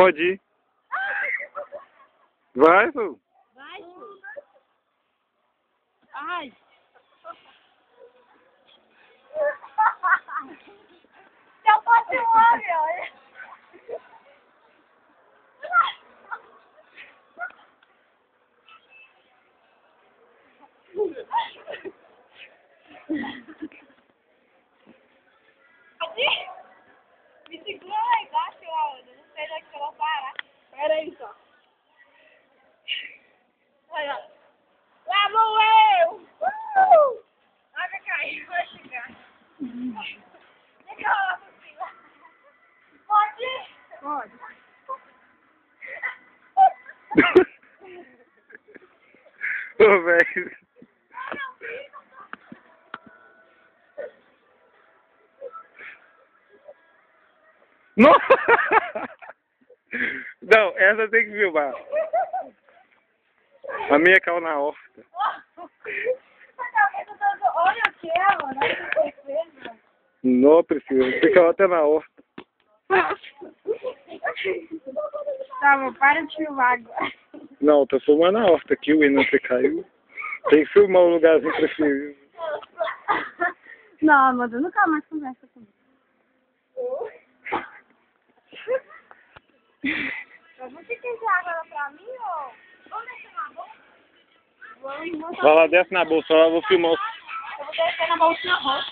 Pode ir. Vai, pô. Vai, filho. Ai. Eu posso ir olha. Me segura lá embaixo, eu não sei onde que eu vou parar. Pera aí, só. Olha, lá vou eu! Água caiu, vai chegar. Deixa eu lá por cima. Pode ir? Pode. Ô, velho. Não! Não, essa tem que filmar. A minha caiu na horta. Olha o que é, mano. Não precisa, fica até na horta. Tá, mas para de filmar agora. Não, tô filmando a horta aqui, o Enan caiu. Tem que filmar um lugarzinho preferível. Não, Amanda, nunca mais conversa comigo. Mas você quer dizer agora pra mim ou... Vamos descer na bolsa? Vamos. Vai lá, desce na bolsa, eu vou filmar. Eu vou descer na bolsa na roça.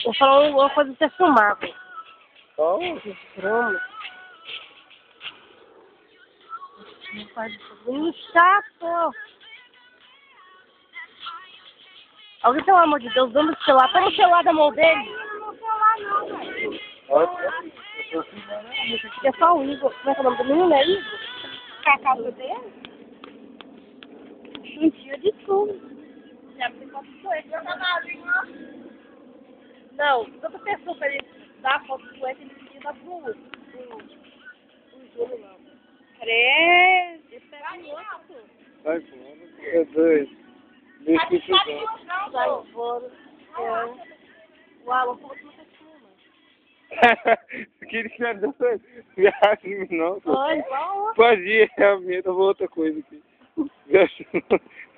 Vou falar uma coisa pra você filmar, pô. Ó, Pronto. Não pode ser chato. Alguém, pelo amor de Deus, dando o celular. Pega o celular da mão dele. Não vou falar não, velho. É só o Igor. Como é que é o nome do menino? É Igor? A calça dele? Mentira de tudo. Já me foto com ele. Eu tava ali, ó. Não, toda pessoa pra ele dar foto com ele, ele pediu dar pro Júlio, não. Credo. Esse é o outro. vai fora. É doido. Deixa que Sabe filmar. que não, Sai pô. fora. Uau, eu falou que você filma. Que ele quer dar viagem, não. Pô. Olha, igual. Pode ir, realmente, eu vou outra coisa aqui.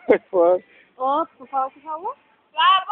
Vai fora. Ó, tu fala o que falou? Lá,